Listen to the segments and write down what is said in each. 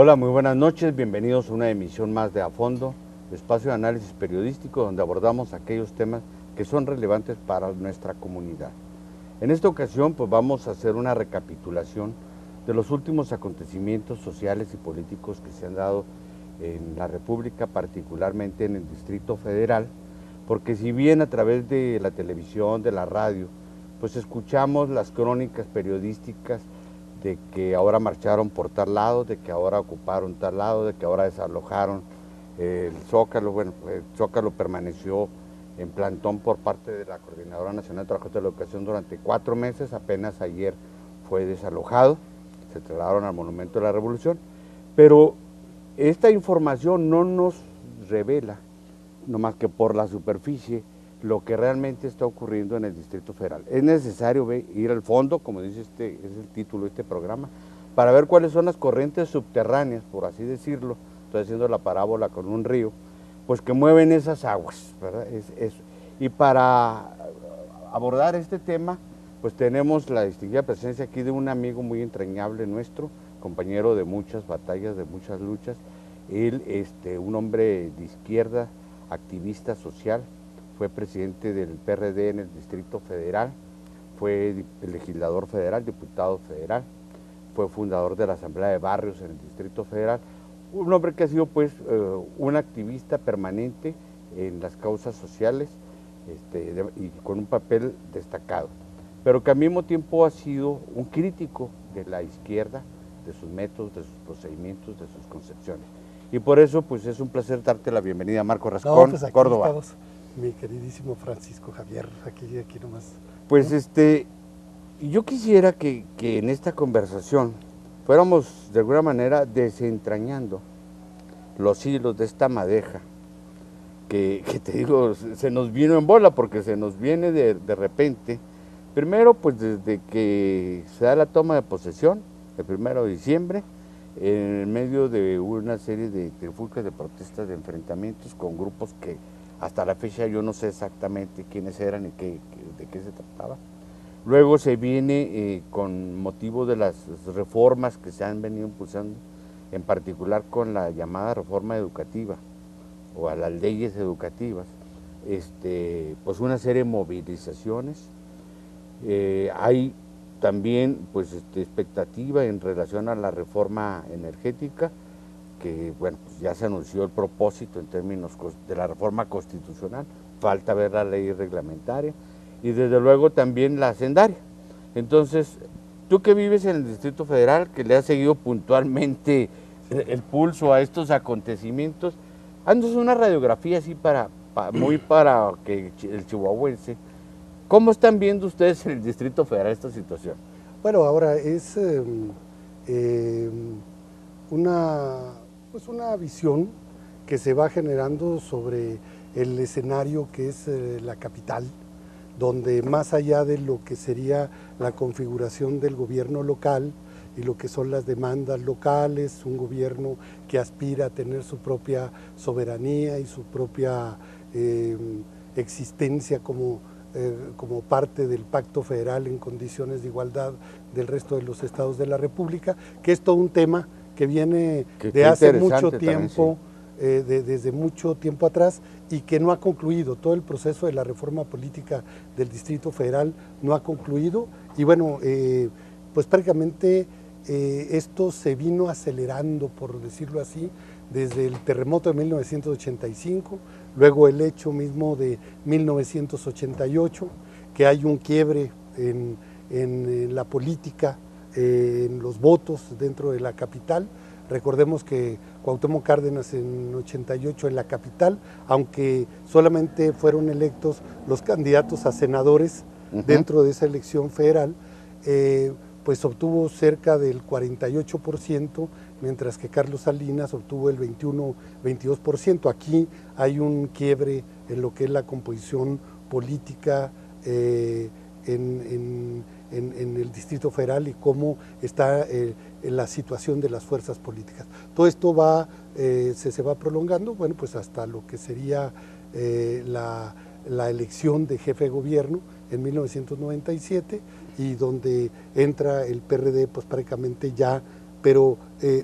Hola, muy buenas noches, bienvenidos a una emisión más de A Fondo, espacio de análisis periodístico donde abordamos aquellos temas que son relevantes para nuestra comunidad. En esta ocasión pues vamos a hacer una recapitulación de los últimos acontecimientos sociales y políticos que se han dado en la República, particularmente en el Distrito Federal, porque si bien a través de la televisión, de la radio, pues escuchamos las crónicas periodísticas de que ahora marcharon por tal lado, de que ahora ocuparon tal lado, de que ahora desalojaron el Zócalo. Bueno, el Zócalo permaneció en plantón por parte de la Coordinadora Nacional de Trabajadores de la Educación durante 4 meses, apenas ayer fue desalojado, se trasladaron al Monumento de la Revolución, pero esta información no nos revela, no más que por la superficie, lo que realmente está ocurriendo en el Distrito Federal. Es necesario ir al fondo, como dice es el título de este programa, para ver cuáles son las corrientes subterráneas, por así decirlo, estoy haciendo la parábola con un río, pues que mueven esas aguas, ¿verdad? Y para abordar este tema, pues tenemos la distinguida presencia aquí de un amigo muy entrañable nuestro, compañero de muchas batallas, de muchas luchas, él, un hombre de izquierda, activista social, fue presidente del PRD en el Distrito Federal, fue legislador federal, diputado federal, fue fundador de la Asamblea de Barrios en el Distrito Federal, un hombre que ha sido pues un activista permanente en las causas sociales y con un papel destacado, pero que al mismo tiempo ha sido un crítico de la izquierda, de sus métodos, de sus procedimientos, de sus concepciones. Y por eso pues es un placer darte la bienvenida, Marco Rascón, pues aquí Córdoba. Estamos, mi queridísimo Francisco Javier, aquí nomás. Pues yo quisiera que en esta conversación fuéramos de alguna manera desentrañando los hilos de esta madeja que te digo, se nos vino en bola porque se nos viene de repente. Primero, pues desde que se da la toma de posesión, el 1 de diciembre, en medio de una serie de trifulcas, de protestas, de enfrentamientos con grupos que hasta la fecha yo no sé exactamente quiénes eran y de qué se trataba. Luego se viene con motivo de las reformas que se han venido impulsando, en particular con la llamada reforma educativa o a las leyes educativas, pues una serie de movilizaciones. Hay también pues expectativa en relación a la reforma energética, que bueno, pues ya se anunció el propósito en términos de la reforma constitucional, falta ver la ley reglamentaria y desde luego también la hacendaria. Entonces, tú que vives en el Distrito Federal, que le has seguido puntualmente el pulso a estos acontecimientos, haznos una radiografía así muy para que el chihuahuense. ¿Cómo están viendo ustedes en el Distrito Federal esta situación? Bueno, ahora es una visión que se va generando sobre el escenario que es la capital, donde más allá de lo que sería la configuración del gobierno local y lo que son las demandas locales, un gobierno que aspira a tener su propia soberanía y su propia existencia como parte del Pacto Federal en condiciones de igualdad del resto de los estados de la República, que es todo un tema que viene de hace mucho tiempo, también, sí. Desde mucho tiempo atrás y que no ha concluido. Todo el proceso de la reforma política del Distrito Federal no ha concluido y bueno, pues prácticamente esto se vino acelerando, por decirlo así, desde el terremoto de 1985, luego el hecho mismo de 1988, que hay un quiebre en la política, en los votos dentro de la capital. Recordemos que Cuauhtémoc Cárdenas en 88 en la capital, aunque solamente fueron electos los candidatos a senadores dentro de esa elección federal, pues obtuvo cerca del 48%, mientras que Carlos Salinas obtuvo el 21-22%. Aquí hay un quiebre en lo que es la composición política en el Distrito Federal y cómo está la situación de las fuerzas políticas. Todo esto se va prolongando, bueno, pues hasta lo que sería la elección de jefe de gobierno en 1997 y donde entra el PRD pues prácticamente ya pero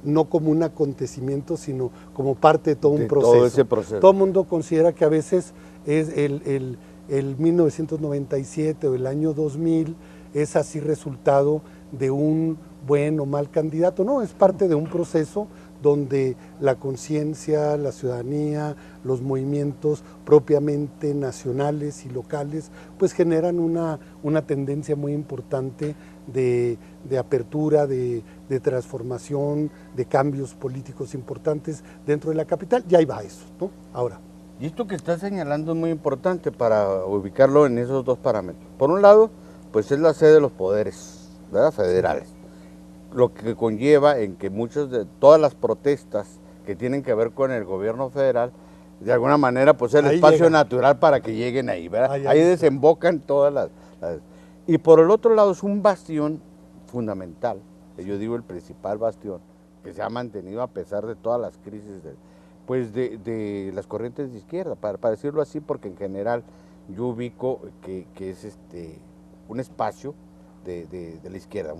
no como un acontecimiento, sino como parte de todo un proceso. Todo ese proceso. Todo el mundo considera que a veces es el 1997 o el año 2000 es así resultado de un buen o mal candidato. No, es parte de un proceso donde la conciencia, la ciudadanía, los movimientos propiamente nacionales y locales, pues generan una tendencia muy importante de apertura, de transformación, de cambios políticos importantes dentro de la capital. Ya iba eso, ¿no? Ahora. Y esto que está señalando es muy importante para ubicarlo en esos dos parámetros. Por un lado, pues es la sede de los poderes, ¿verdad?, federales. Lo que conlleva en que todas las protestas que tienen que ver con el gobierno federal, de alguna manera, pues es el espacio natural para que lleguen ahí, ¿verdad? Ahí desembocan todas las... Y por el otro lado es un bastión fundamental, yo digo el principal bastión, que se ha mantenido a pesar de todas las crisis de las corrientes de izquierda, para decirlo así, porque en general yo ubico que es un espacio de la izquierda,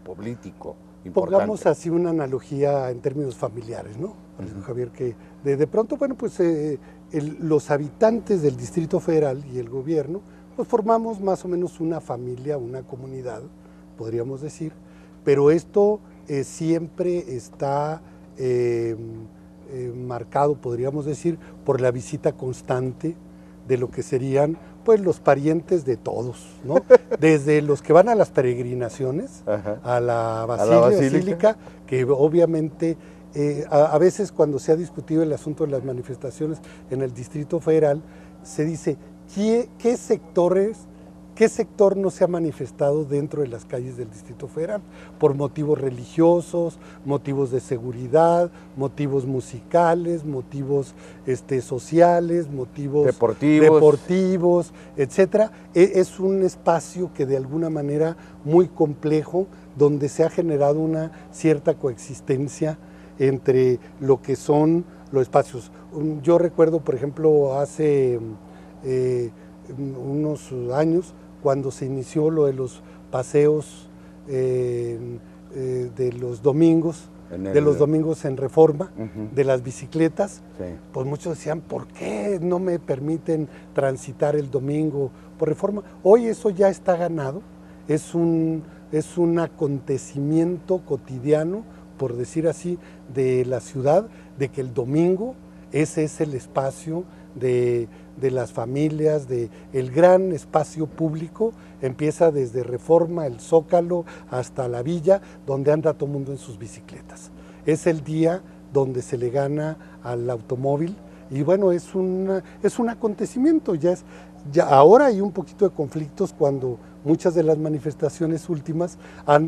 político importante. Pongamos así una analogía en términos familiares, ¿no? Javier, que de pronto, bueno, pues los habitantes del Distrito Federal y el gobierno, pues formamos más o menos una familia, una comunidad, podríamos decir, pero esto siempre está marcado, podríamos decir, por la visita constante de lo que serían pues los parientes de todos, ¿no? Desde los que van a las peregrinaciones, a la basílica, que obviamente a veces cuando se ha discutido el asunto de las manifestaciones en el Distrito Federal, se dice, ¿qué sector no se ha manifestado dentro de las calles del Distrito Federal? Por motivos religiosos, motivos de seguridad, motivos musicales, motivos sociales, motivos deportivos, etcétera. Es un espacio que de alguna manera muy complejo, donde se ha generado una cierta coexistencia entre lo que son los espacios. Yo recuerdo, por ejemplo, hace unos años, cuando se inició lo de los paseos de los domingos, en Reforma, de las bicicletas, pues muchos decían, ¿por qué no me permiten transitar el domingo por Reforma? Hoy eso ya está ganado, es un acontecimiento cotidiano, por decir así, de la ciudad, de que el domingo ese es el espacio de las familias, el gran espacio público, empieza desde Reforma, el Zócalo, hasta la Villa, donde anda todo el mundo en sus bicicletas. Es el día donde se le gana al automóvil y bueno, es un acontecimiento, ya ahora hay un poquito de conflictos cuando muchas de las manifestaciones últimas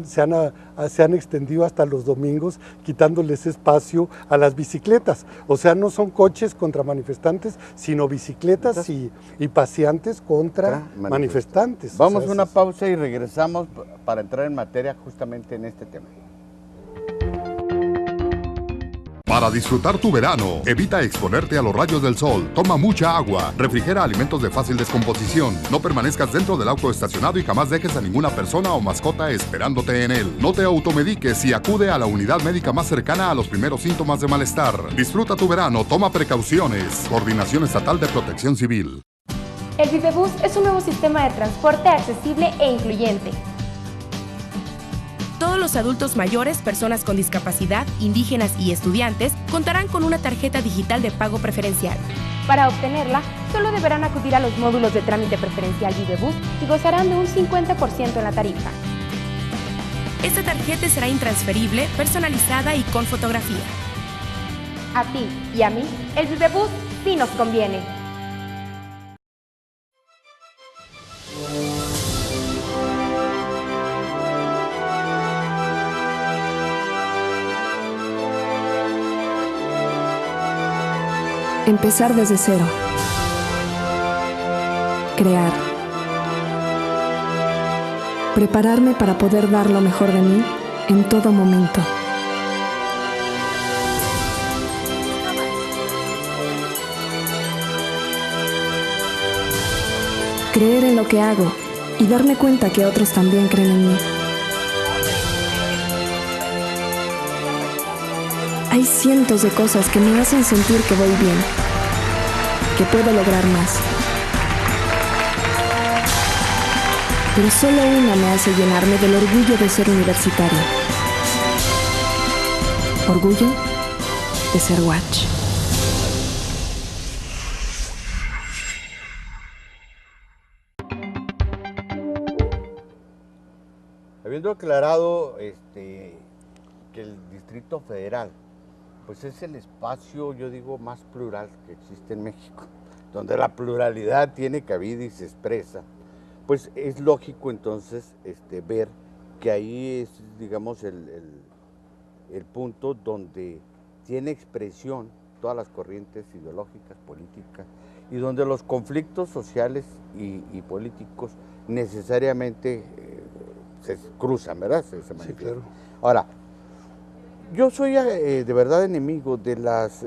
se han extendido hasta los domingos, quitándoles espacio a las bicicletas. O sea, no son coches contra manifestantes, sino bicicletas y paseantes contra manifestantes. Vamos a una pausa y regresamos para entrar en materia justamente en este tema. Para disfrutar tu verano, evita exponerte a los rayos del sol, toma mucha agua, refrigera alimentos de fácil descomposición, no permanezcas dentro del auto estacionado y jamás dejes a ninguna persona o mascota esperándote en él. No te automediques y acude a la unidad médica más cercana a los primeros síntomas de malestar. Disfruta tu verano, toma precauciones. Coordinación Estatal de Protección Civil. El Vivebus es un nuevo sistema de transporte accesible e incluyente. Todos los adultos mayores, personas con discapacidad, indígenas y estudiantes contarán con una tarjeta digital de pago preferencial. Para obtenerla, solo deberán acudir a los módulos de trámite preferencial Vivebus y gozarán de un 50% en la tarifa. Esta tarjeta será intransferible, personalizada y con fotografía. A ti y a mí, el Vivebus sí nos conviene. Empezar desde cero. Crear. Prepararme para poder dar lo mejor de mí en todo momento. Creer en lo que hago y darme cuenta que otros también creen en mí. Hay cientos de cosas que me hacen sentir que voy bien, que puedo lograr más. Pero solo una me hace llenarme del orgullo de ser universitaria. Orgullo de ser Watch. Habiendo aclarado que el Distrito Federal pues es el espacio, yo digo, más plural que existe en México, donde la pluralidad tiene cabida y se expresa, pues es lógico entonces ver que ahí es, digamos, el punto donde tiene expresión todas las corrientes ideológicas, políticas, y donde los conflictos sociales y políticos necesariamente se cruzan, ¿verdad? Se manifiestan. Sí, claro. Ahora, yo soy de verdad enemigo de las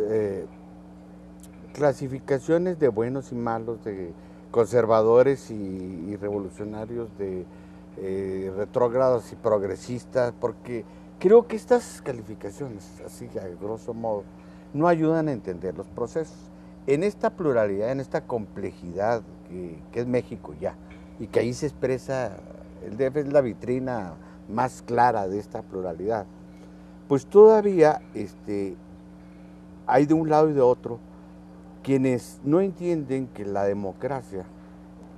clasificaciones de buenos y malos, de conservadores y revolucionarios, de retrógrados y progresistas, porque creo que estas calificaciones, así a grosso modo, no ayudan a entender los procesos. En esta pluralidad, en esta complejidad que es México ya, y que ahí se expresa, el DF es la vitrina más clara de esta pluralidad, pues todavía hay de un lado y de otro quienes no entienden que la democracia,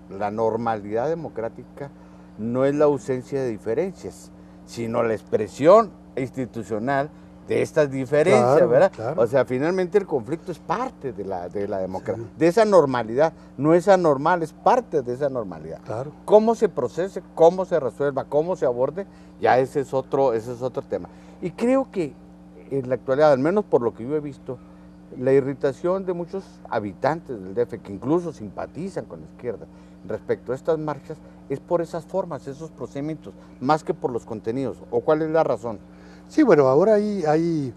la normalidad democrática, no es la ausencia de diferencias, sino la expresión institucional de estas diferencias, claro, ¿verdad? Claro. O sea, finalmente el conflicto es parte de la democracia, sí, de esa normalidad, no es anormal, es parte de esa normalidad. Claro. Cómo se procese, cómo se resuelva, cómo se aborde, ya ese es otro tema. Y creo que en la actualidad, al menos por lo que yo he visto, la irritación de muchos habitantes del DF, que incluso simpatizan con la izquierda respecto a estas marchas, es por esas formas, esos procedimientos, más que por los contenidos. ¿O cuál es la razón? Sí, bueno, ahora hay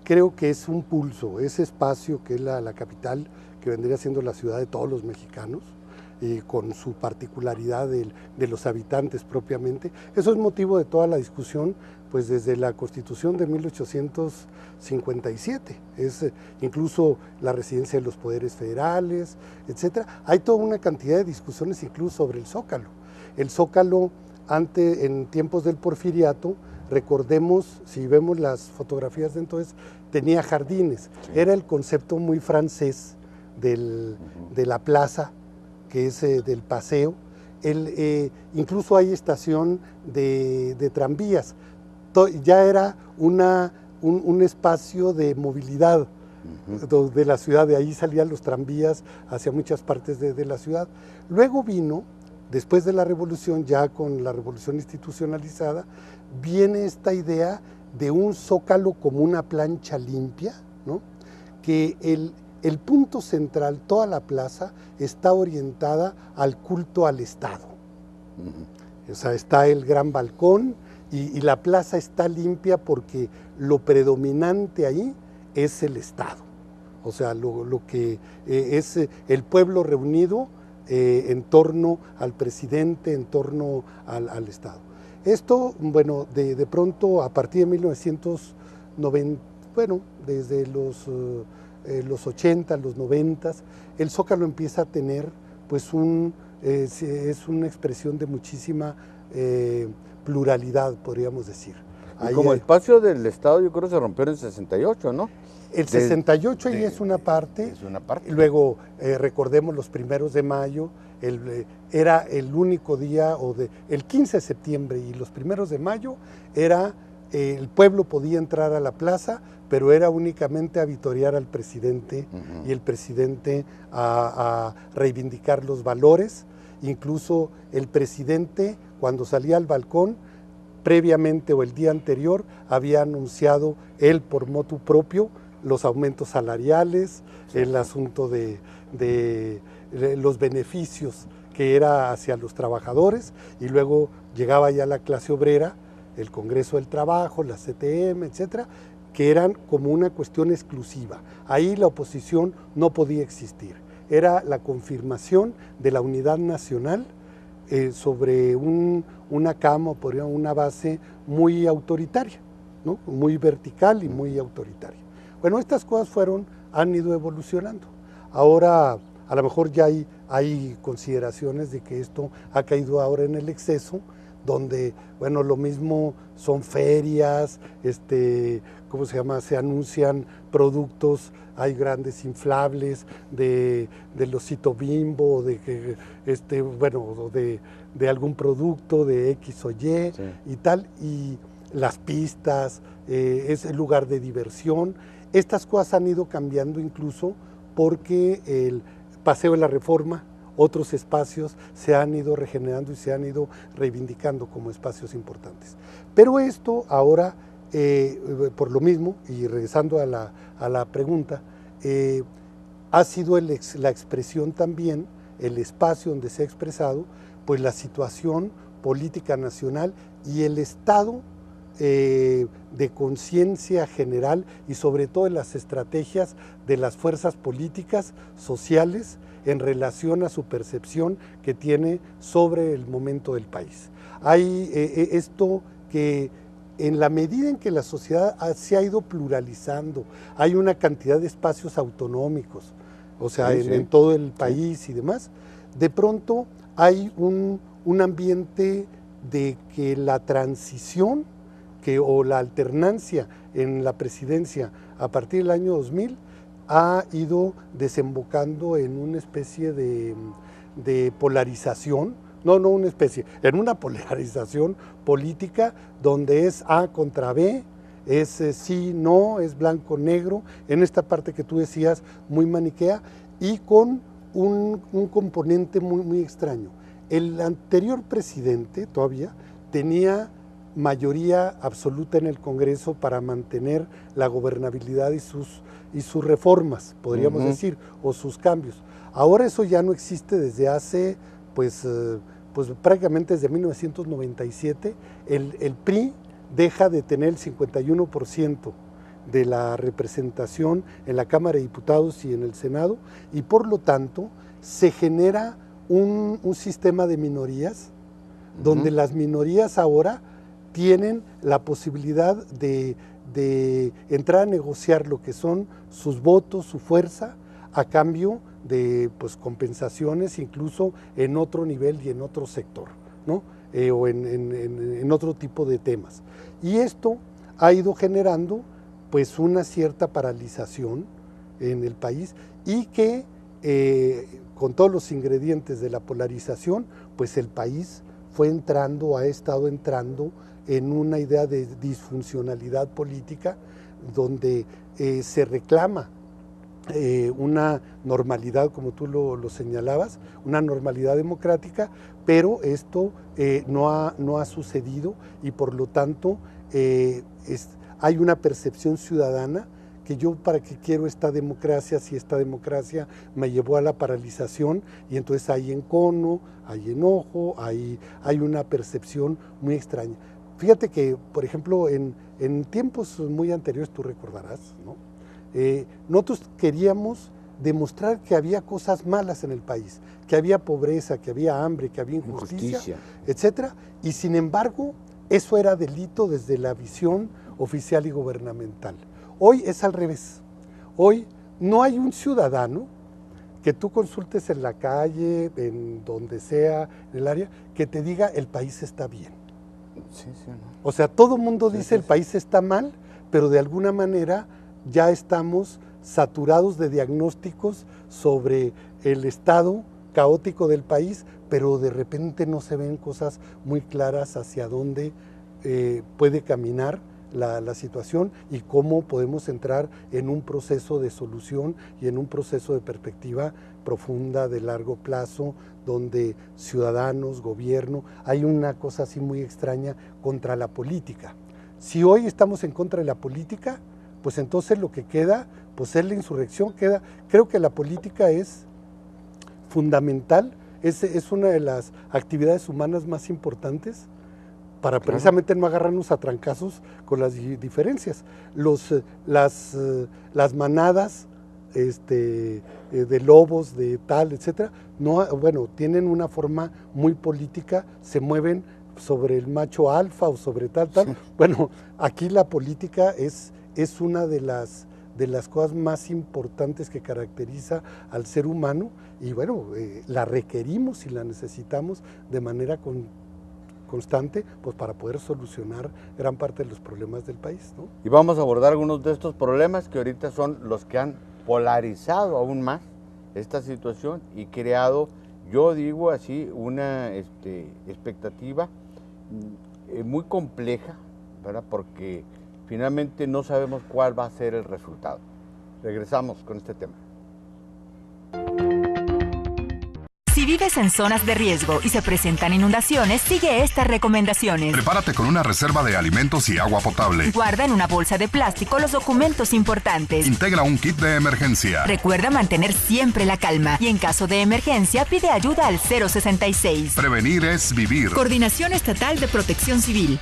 creo que es un pulso, ese espacio que es la capital, que vendría siendo la ciudad de todos los mexicanos, con su particularidad de los habitantes propiamente. Eso es motivo de toda la discusión, pues desde la Constitución de 1857, es incluso la residencia de los poderes federales, etcétera. Hay toda una cantidad de discusiones incluso sobre el Zócalo. El Zócalo, en tiempos del Porfiriato, recordemos, si vemos las fotografías de entonces, tenía jardines. Sí. Era el concepto muy francés de la plaza, que es del paseo. Incluso hay estación de tranvías. Ya era un espacio de movilidad de la ciudad, de ahí salían los tranvías hacia muchas partes de la ciudad. Luego vino, después de la revolución, ya con la revolución institucionalizada, viene esta idea de un zócalo como una plancha limpia, ¿no? Que el punto central, toda la plaza, está orientada al culto al Estado. O sea, está el gran balcón y la plaza está limpia porque lo predominante ahí es el Estado. O sea, lo que es el pueblo reunido en torno al presidente, en torno al Estado. Esto, bueno, de pronto a partir de 1990, bueno, desde los 80, los 90, el Zócalo empieza a tener, pues, es una expresión de muchísima pluralidad, podríamos decir. Y como espacio del Estado, yo creo que se rompió en el 68, ¿no? El 68 ahí es una parte. Es una parte. Luego, recordemos los 1 de mayo, era el único día, el 15 de septiembre y los 1 de mayo, el pueblo podía entrar a la plaza, pero era únicamente a vitorear al presidente y el presidente a reivindicar los valores. Incluso el presidente, cuando salía al balcón, previamente o el día anterior, había anunciado él por motu propio los aumentos salariales, sí, el asunto de los beneficios que era hacia los trabajadores, y luego llegaba ya la clase obrera, el Congreso del Trabajo, la CTM, etcétera, que eran como una cuestión exclusiva. Ahí la oposición no podía existir. Era la confirmación de la unidad nacional sobre una cama, una base muy autoritaria, ¿no? Muy vertical y muy autoritaria. Bueno, estas cosas han ido evolucionando. Ahora a lo mejor ya hay consideraciones de que esto ha caído ahora en el exceso, donde, bueno, lo mismo son ferias, ¿cómo se llama? Se anuncian productos, hay grandes inflables del osito Bimbo, de algún producto de X o Y, sí, y tal, y las pistas, es el lugar de diversión. Estas cosas han ido cambiando incluso porque el Paseo de la Reforma, otros espacios se han ido regenerando y se han ido reivindicando como espacios importantes. Pero esto ahora, por lo mismo, y regresando a la pregunta, ha sido la expresión también, el espacio donde se ha expresado, pues la situación política nacional y el estado de conciencia general y sobre todo de las estrategias de las fuerzas políticas, sociales, en relación a su percepción que tiene sobre el momento del país. Hay esto que en la medida en que la sociedad se ha ido pluralizando, hay una cantidad de espacios autonómicos, o sea, sí, en todo el país, sí, y demás, de pronto hay un ambiente de que la transición o la alternancia en la presidencia a partir del año 2000 ha ido desembocando en una especie de polarización, en una polarización política donde es A contra B, es sí, no, es blanco, negro, en esta parte que tú decías muy maniquea, y con un componente muy, muy extraño. El anterior presidente todavía tenía mayoría absoluta en el Congreso para mantener la gobernabilidad y sus reformas, podríamos decir, o sus cambios. Ahora eso ya no existe desde hace, pues prácticamente desde 1997, el PRI deja de tener el 51% de la representación en la Cámara de Diputados y en el Senado, y por lo tanto se genera un sistema de minorías, donde las minorías ahora tienen la posibilidad de entrar a negociar lo que son sus votos, su fuerza, a cambio de compensaciones incluso en otro nivel y en otro sector, ¿no? O en otro tipo de temas. Y esto ha ido generando pues una cierta paralización en el país y que con todos los ingredientes de la polarización, pues el país ha estado entrando en una idea de disfuncionalidad política donde se reclama una normalidad, como tú lo señalabas, una normalidad democrática, pero esto no ha sucedido y por lo tanto hay una percepción ciudadana que yo para qué quiero esta democracia si esta democracia me llevó a la paralización, y entonces hay encono, hay enojo, hay una percepción muy extraña. Fíjate que, por ejemplo, en tiempos muy anteriores, tú recordarás, ¿no? Nosotros queríamos demostrar que había cosas malas en el país, que había pobreza, que había hambre, que había injusticia, etcétera, y sin embargo, eso era delito desde la visión oficial y gubernamental. Hoy es al revés. Hoy no hay un ciudadano que tú consultes en la calle, en donde sea, en el área, que te diga el país está bien. Sí, sí, ¿no? O sea, todo el mundo dice el país está mal, pero de alguna manera ya estamos saturados de diagnósticos sobre el estado caótico del país, pero de repente no se ven cosas muy claras hacia dónde puede caminar la situación y cómo podemos entrar en un proceso de solución y en un proceso de perspectiva profunda de largo plazo, donde ciudadanos, gobierno, hay una cosa así muy extraña contra la política. Si hoy estamos en contra de la política, pues entonces lo que queda, pues es la insurrección. Creo que la política es fundamental, es una de las actividades humanas más importantes para precisamente no agarrarnos a trancazos con las diferencias. Las manadas de lobos, de tal, etcétera, tienen una forma muy política, se mueven sobre el macho alfa o sobre tal. Bueno, aquí la política es una de de las cosas más importantes que caracteriza al ser humano y bueno, la requerimos y la necesitamos de manera constante, pues para poder solucionar gran parte de los problemas del país, ¿no? Y vamos a abordar algunos de estos problemas que ahorita son los que han polarizado aún más esta situación y creado, yo digo así, una expectativa muy compleja, ¿verdad? Porque finalmente no sabemos cuál va a ser el resultado. Regresamos con este tema. Si vives en zonas de riesgo y se presentan inundaciones, sigue estas recomendaciones. Prepárate con una reserva de alimentos y agua potable. Guarda en una bolsa de plástico los documentos importantes. Integra un kit de emergencia. Recuerda mantener siempre la calma y en caso de emergencia pide ayuda al 066. Prevenir es vivir. Coordinación Estatal de Protección Civil.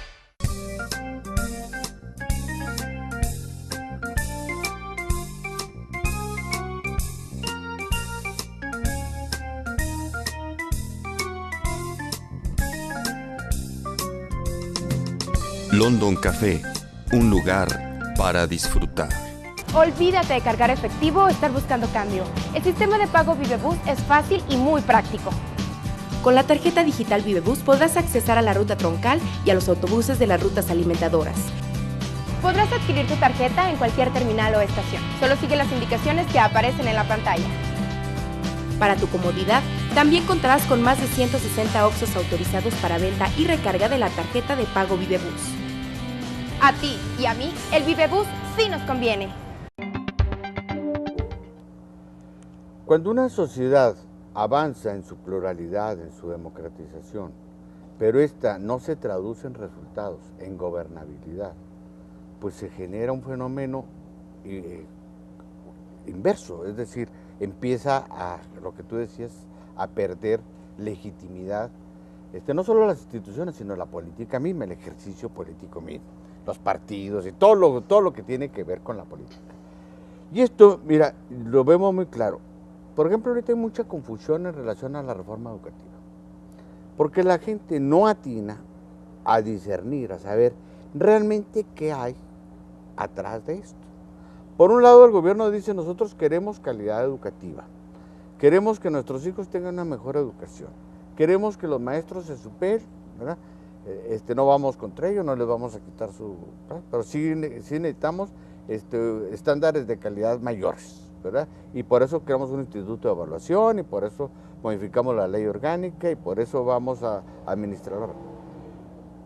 London Café, un lugar para disfrutar. Olvídate de cargar efectivo o estar buscando cambio. El sistema de pago Vivebus es fácil y muy práctico. Con la tarjeta digital Vivebus podrás accesar a la ruta troncal y a los autobuses de las rutas alimentadoras. Podrás adquirir tu tarjeta en cualquier terminal o estación. Solo sigue las indicaciones que aparecen en la pantalla. Para tu comodidad, también contarás con más de 160 OXXOs autorizados para venta y recarga de la tarjeta de pago Vivebus. A ti y a mí, el Vivebus sí nos conviene. Cuando una sociedad avanza en su pluralidad, en su democratización, pero esta no se traduce en resultados, en gobernabilidad, pues se genera un fenómeno inverso, es decir, empieza a, lo que tú decías, a perder legitimidad, no solo las instituciones, sino la política misma, el ejercicio político mismo, los partidos y todo lo que tiene que ver con la política. Y esto, mira, lo vemos muy claro. Por ejemplo, ahorita hay mucha confusión en relación a la reforma educativa, porque la gente no atina a discernir, a saber realmente qué hay atrás de esto. Por un lado, el gobierno dice, nosotros queremos calidad educativa, queremos que nuestros hijos tengan una mejor educación, queremos que los maestros se superen, ¿verdad? No vamos contra ellos, no les vamos a quitar ¿verdad? Pero sí necesitamos estándares de calidad mayores, ¿verdad? Y por eso creamos un instituto de evaluación y por eso modificamos la ley orgánica y por eso vamos a administrar.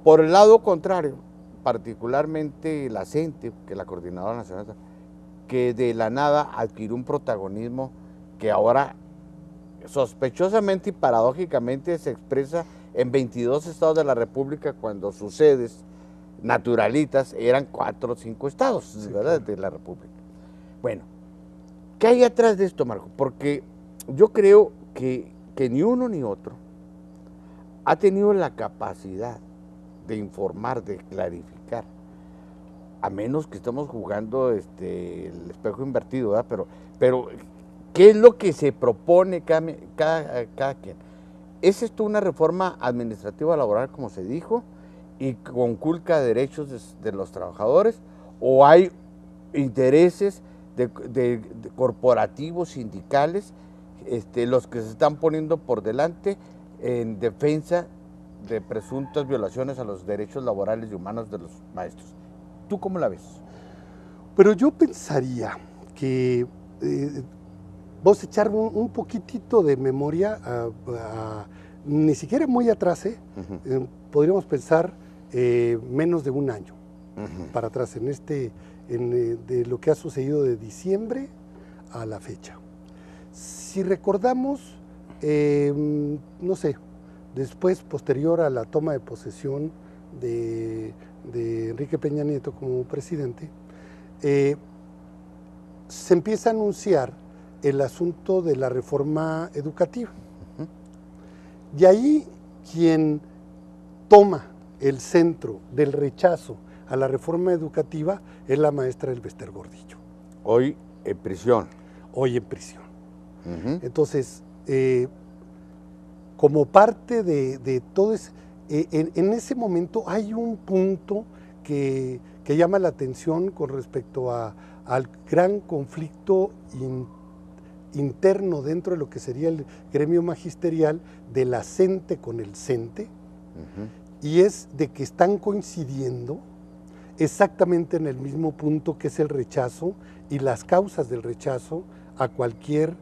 Por el lado contrario, particularmente la CENTE, que es la Coordinadora Nacional, que de la nada adquirió un protagonismo que ahora sospechosamente y paradójicamente se expresa en 22 estados de la República cuando sus sedes naturalitas eran 4 o 5 estados, ¿verdad? De la República. Bueno, ¿qué hay atrás de esto, Marco? Porque yo creo que ni uno ni otro ha tenido la capacidad de informar, de clarificar, a menos que estemos jugando el espejo invertido, ¿verdad? Pero ¿qué es lo que se propone cada quien? ¿Es esto una reforma administrativa laboral, como se dijo, y conculca derechos de los trabajadores, o hay intereses de corporativos, sindicales, los que se están poniendo por delante en defensa de presuntas violaciones a los derechos laborales y humanos de los maestros? ¿Tú cómo la ves? Pero yo pensaría que vos echar un poquitito de memoria, ni siquiera muy atrás, podríamos pensar menos de un año para atrás, de lo que ha sucedido de diciembre a la fecha. Si recordamos, no sé, después, posterior a la toma de posesión de Enrique Peña Nieto como presidente, se empieza a anunciar el asunto de la reforma educativa. Y ahí quien toma el centro del rechazo a la reforma educativa es la maestra Elbester Gordillo. Hoy en prisión. Hoy en prisión. Entonces, como parte de todo eso, en ese momento hay un punto que llama la atención con respecto a al gran conflicto interno dentro de lo que sería el gremio magisterial de la CENTE con el CENTE, y es de que están coincidiendo exactamente en el mismo punto, que es el rechazo y las causas del rechazo a cualquier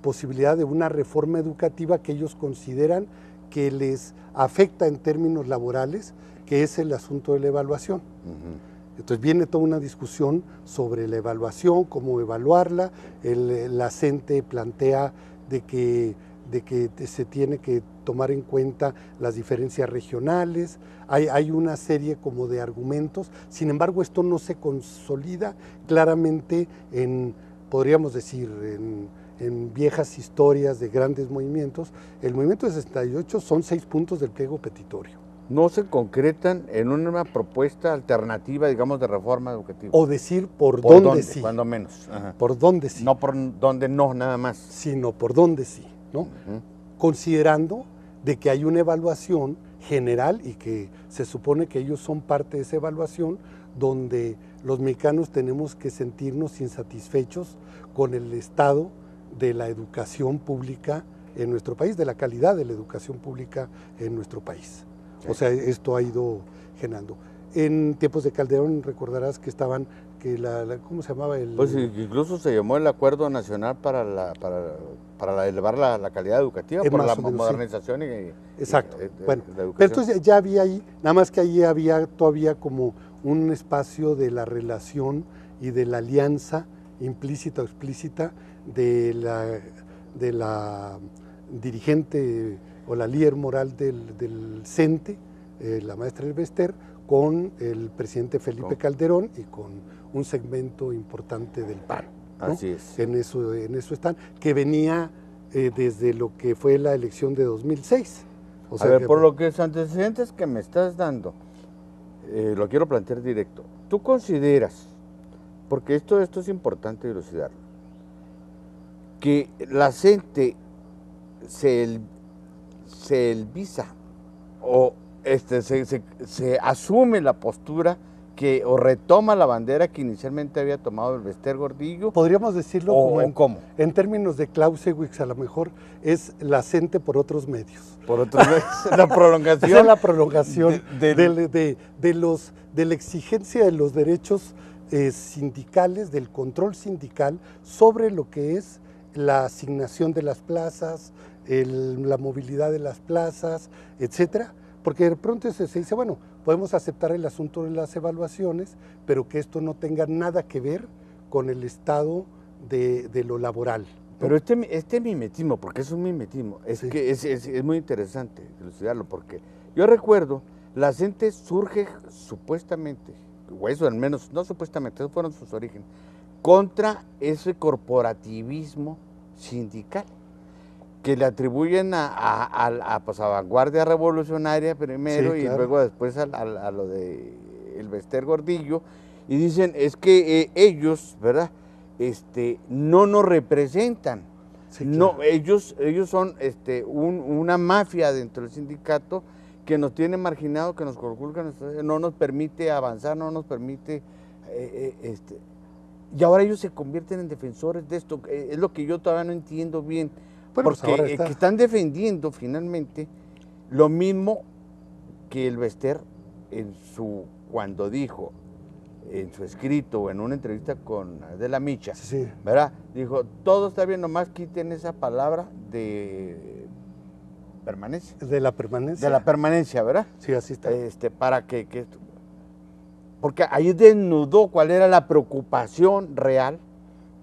posibilidad de una reforma educativa que ellos consideran que les afecta en términos laborales, que es el asunto de la evaluación. Entonces viene toda una discusión sobre la evaluación, cómo evaluarla. La CENTE plantea de que se tiene que tomar en cuenta las diferencias regionales. Hay una serie como de argumentos. Sin embargo, esto no se consolida claramente podríamos decir, en viejas historias de grandes movimientos. El movimiento de 68 son 6 puntos del pliego petitorio. No se concretan en una propuesta alternativa, digamos, de reforma educativa. O decir por dónde sí. Cuando menos. Por dónde sí. No por dónde no, nada más. Sino por dónde sí, ¿no? Considerando de que hay una evaluación general y que se supone que ellos son parte de esa evaluación, donde los mexicanos tenemos que sentirnos insatisfechos con el estado de la educación pública en nuestro país, de la calidad de la educación pública en nuestro país. O sea, esto ha ido generando. En tiempos de Calderón recordarás que estaban, ¿cómo se llamaba? Pues incluso se llamó el Acuerdo Nacional para elevar la calidad educativa, por la modernización sí. Exacto. Bueno, pero entonces ya había ahí, nada más que ahí había todavía como un espacio de la relación y de la alianza implícita o explícita de la dirigente o la líder moral del CENTE, la maestra Elbester, con el presidente Felipe Calderón y con un segmento importante del PAN, ¿no? Así es. En eso están, que venía desde lo que fue la elección de 2006. O sea, por los antecedentes que me estás dando, lo quiero plantear directo. ¿Tú consideras, porque esto es importante dilucidarlo, que la CENTE se elvisa o se asume la postura o retoma la bandera que inicialmente había tomado Elbester Gordillo? Podríamos decirlo ¿cómo? En términos de Clausewitz, a lo mejor es la CENTE por otros medios. Por otros medios, la prolongación. Es la prolongación de la exigencia de los derechos sindicales, del control sindical sobre lo que es la asignación de las plazas, la movilidad de las plazas, etcétera, porque de pronto se dice, bueno, podemos aceptar el asunto de las evaluaciones, pero que esto no tenga nada que ver con el estado de lo laboral, ¿no? Pero este mimetismo, porque es un mimetismo, que es muy interesante elucidarlo, porque yo recuerdo, la CENTE surge supuestamente, o eso al menos, no supuestamente, esos fueron sus orígenes, contra ese corporativismo sindical, que le atribuyen a vanguardia revolucionaria primero, sí, claro, y luego después a lo de Elbester Gordillo, y dicen, es que ellos, ¿verdad?, no nos representan, sí, claro, no, ellos son una mafia dentro del sindicato que nos tiene marginados, que nos conculca, no nos permite avanzar, no nos permite, y ahora ellos se convierten en defensores de esto, es lo que yo todavía no entiendo bien. Bueno, porque que están defendiendo finalmente lo mismo que Elbester cuando dijo en su escrito o en una entrevista con Adela Micha, sí, ¿verdad? Dijo, todo está bien, nomás quiten esa palabra de permanencia. De la permanencia. De la permanencia, ¿verdad? Sí, así está. Para que porque ahí desnudó cuál era la preocupación real,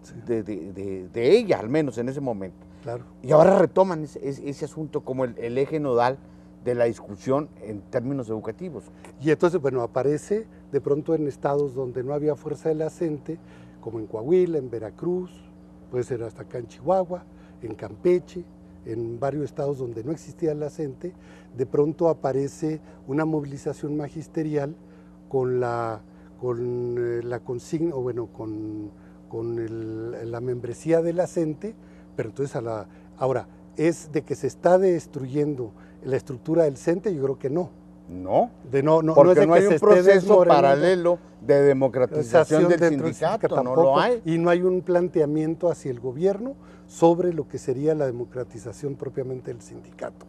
sí, de ella, al menos en ese momento. Claro. Y ahora retoman ese asunto como el eje nodal de la discusión en términos educativos. Y entonces, bueno, aparece de pronto en estados donde no había fuerza de la CENTE, como en Coahuila, en Veracruz, puede ser hasta acá en Chihuahua, en Campeche, en varios estados donde no existía la CENTE, de pronto aparece una movilización magisterial con la consigna, o bueno, con la membresía de la CENTE, pero entonces ahora, ¿es de que se está destruyendo la estructura del CENTE? Yo creo que no. No, no porque es de no que hay se un esté proceso desmoronando. paralelo de democratización del dentro sindicato, no tampoco, lo hay. y no hay un planteamiento hacia el gobierno sobre lo que sería la democratización propiamente del sindicato.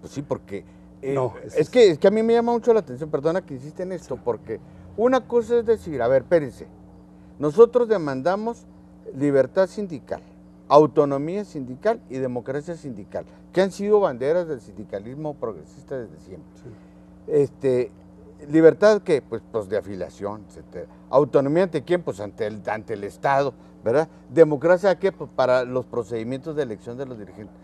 Pues sí, porque es que a mí me llama mucho la atención, perdona que insiste en esto, porque una cosa es decir, a ver, espérense, nosotros demandamos libertad sindical, autonomía sindical y democracia sindical, que han sido banderas del sindicalismo progresista desde siempre. Sí. ¿Libertad qué? Pues de afiliación, etcétera. ¿Autonomía ante quién? Pues ante el Estado, ¿verdad? ¿Democracia qué? Pues para los procedimientos de elección de los dirigentes.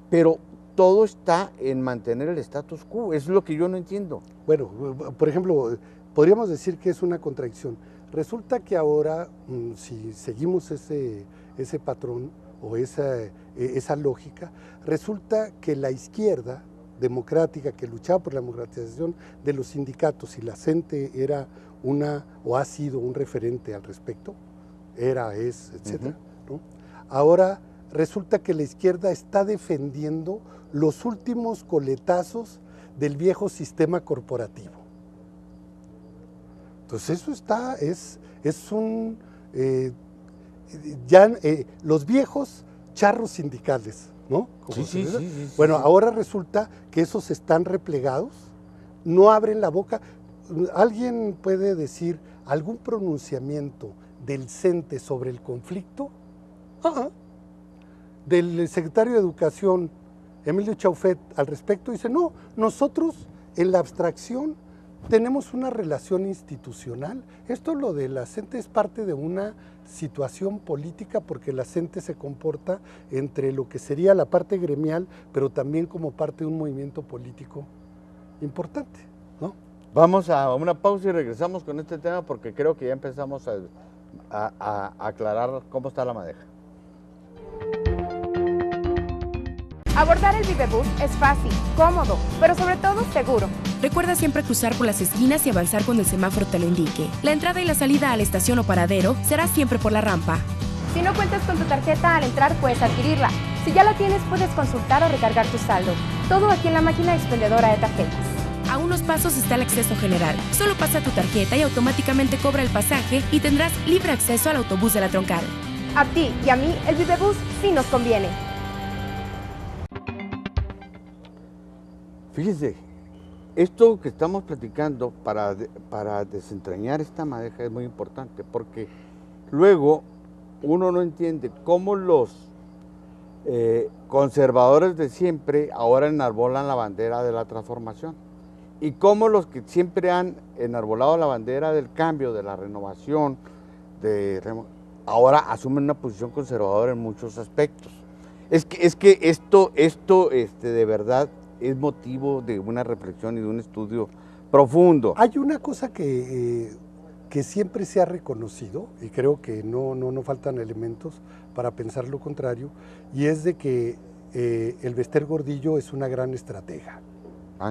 Pero todo está en mantener el status quo, eso es lo que yo no entiendo. Bueno, por ejemplo, podríamos decir que es una contradicción. Resulta que ahora, si seguimos ese patrón o esa lógica, resulta que la izquierda democrática que luchaba por la democratización de los sindicatos y la CENTE era o ha sido un referente al respecto, es, etcétera, ¿no? Ahora resulta que la izquierda está defendiendo los últimos coletazos del viejo sistema corporativo. Entonces eso los viejos charros sindicales, ¿no? Sí. Bueno, ahora resulta que esos están replegados, no abren la boca. ¿Alguien puede decir algún pronunciamiento del CENTE sobre el conflicto? Del secretario de Educación, Emilio Chaufet, al respecto, dice, no, nosotros en la abstracción tenemos una relación institucional. Esto lo de la CENTE es parte de una situación política porque la CENTE se comporta entre lo que sería la parte gremial, pero también como parte de un movimiento político importante, ¿no? Vamos a una pausa y regresamos con este tema porque creo que ya empezamos a aclarar cómo está la madeja. Abordar el Vivebus es fácil, cómodo, pero sobre todo seguro. Recuerda siempre cruzar por las esquinas y avanzar cuando el semáforo te lo indique. La entrada y la salida a la estación o paradero será siempre por la rampa. Si no cuentas con tu tarjeta al entrar, puedes adquirirla. Si ya la tienes, puedes consultar o recargar tu saldo. Todo aquí en la máquina expendedora de tarjetas. A unos pasos está el acceso general. Solo pasa tu tarjeta y automáticamente cobra el pasaje y tendrás libre acceso al autobús de la Troncal. A ti y a mí, el Vivebus sí nos conviene. Fíjense, esto que estamos platicando para desentrañar esta madeja es muy importante porque luego uno no entiende cómo los conservadores de siempre ahora enarbolan la bandera de la transformación y cómo los que siempre han enarbolado la bandera del cambio, de la renovación, ahora asumen una posición conservadora en muchos aspectos. Es que esto de verdad es motivo de una reflexión y de un estudio profundo. Hay una cosa que siempre se ha reconocido, y creo que no faltan elementos para pensar lo contrario, y es de que el Bester Gordillo es una gran estratega.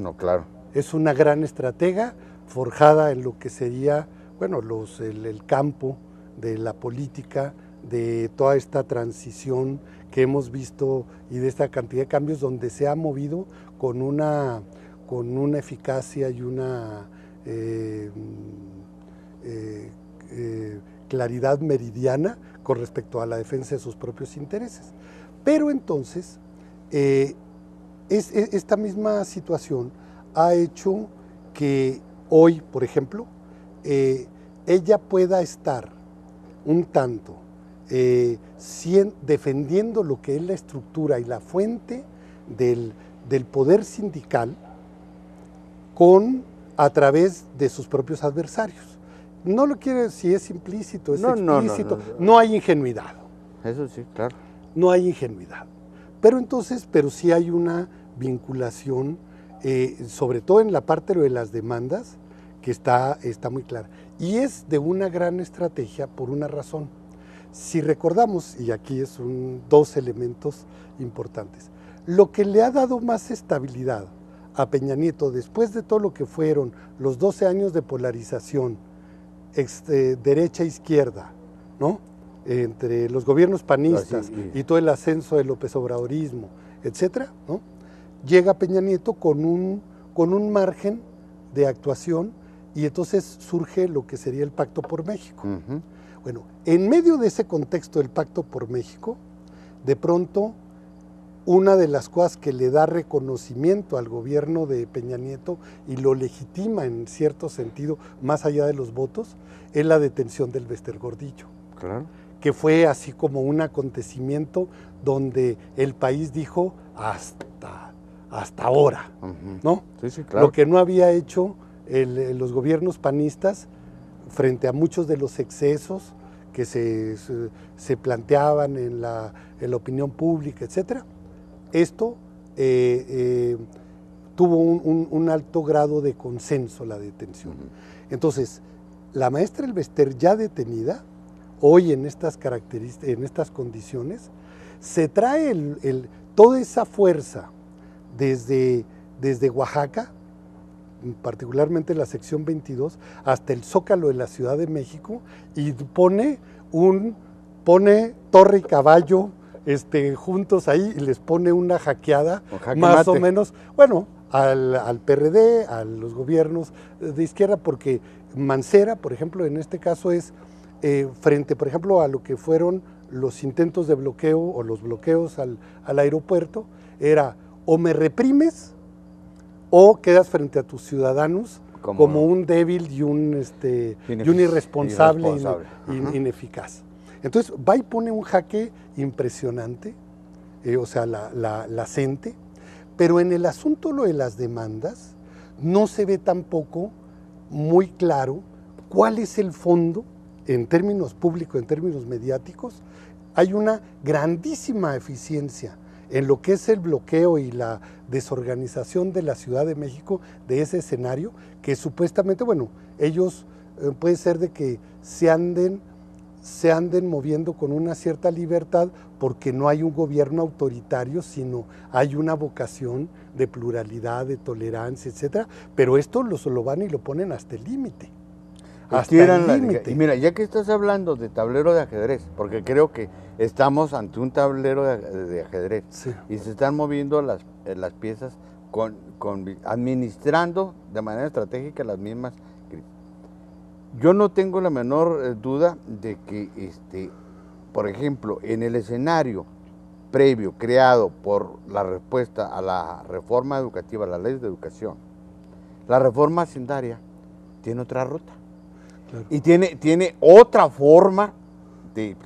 No, claro. Es una gran estratega forjada en lo que sería, bueno, el campo de la política, de toda esta transición que hemos visto y de esta cantidad de cambios donde se ha movido con una eficacia y una claridad meridiana con respecto a la defensa de sus propios intereses. Pero entonces, esta misma situación ha hecho que hoy, por ejemplo, ella pueda estar un tanto defendiendo lo que es la estructura y la fuente del poder sindical a través de sus propios adversarios. No lo quiere decir si es implícito, es explícito, no hay ingenuidad. Eso sí, claro. No hay ingenuidad. Pero sí hay una vinculación, sobre todo en la parte de las demandas, que está muy clara. Y es de una gran estrategia por una razón. Si recordamos, y aquí dos elementos importantes, lo que le ha dado más estabilidad a Peña Nieto después de todo lo que fueron los 12 años de polarización derecha-izquierda, ¿no? Entre los gobiernos panistas y todo el ascenso del López Obradorismo, etcétera, ¿no? Llega Peña Nieto con un margen de actuación y entonces surge lo que sería el Pacto por México. Bueno, en medio de ese contexto del Pacto por México, de pronto, una de las cosas que le da reconocimiento al gobierno de Peña Nieto y lo legitima en cierto sentido, más allá de los votos, es la detención del Bester Gordillo. Claro. Que fue así como un acontecimiento donde el país dijo hasta ahora, ¿no? Sí, sí, claro. Lo que no había hecho los gobiernos panistas frente a muchos de los excesos que se planteaban en la opinión pública, etcétera. Esto tuvo un alto grado de consenso, la detención. Entonces, la maestra Elvester, ya detenida, hoy en estas características, en estas condiciones, se trae toda esa fuerza desde Oaxaca, particularmente la sección 22, hasta el Zócalo de la Ciudad de México, y pone torre y caballo juntos ahí, y les pone una jaqueada, más o menos, bueno, al PRD, a los gobiernos de izquierda, porque Mancera, por ejemplo, en este caso es frente, por ejemplo, a lo que fueron los intentos de bloqueo o los bloqueos al aeropuerto, era o me reprimes o quedas frente a tus ciudadanos como un débil y un irresponsable. Ineficaz. Entonces va y pone un jaque impresionante, o sea, la CENTE, pero en el asunto lo de las demandas no se ve tampoco muy claro cuál es el fondo en términos públicos, en términos mediáticos. Hay una grandísima eficiencia en lo que es el bloqueo y la desorganización de la Ciudad de México, de ese escenario, que supuestamente, bueno, ellos puede ser de que se anden moviendo con una cierta libertad porque no hay un gobierno autoritario, sino hay una vocación de pluralidad, de tolerancia, etcétera, pero esto lo van y lo ponen hasta el límite. Y mira, ya que estás hablando de tablero de ajedrez, porque creo que estamos ante un tablero de ajedrez, sí, y se están moviendo las piezas administrando de manera estratégica las mismas. Yo no tengo la menor duda de que, por ejemplo, en el escenario previo creado por la respuesta a la reforma educativa, a las leyes de educación, la reforma hacendaria tiene otra ruta. Claro. Y tiene otra forma de...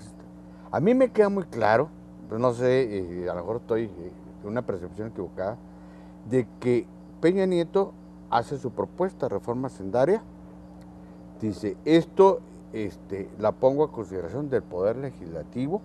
A mí me queda muy claro, pues no sé, a lo mejor estoy en una percepción equivocada, de que Peña Nieto hace su propuesta de reforma hacendaria, dice, esto la pongo a consideración del Poder Legislativo,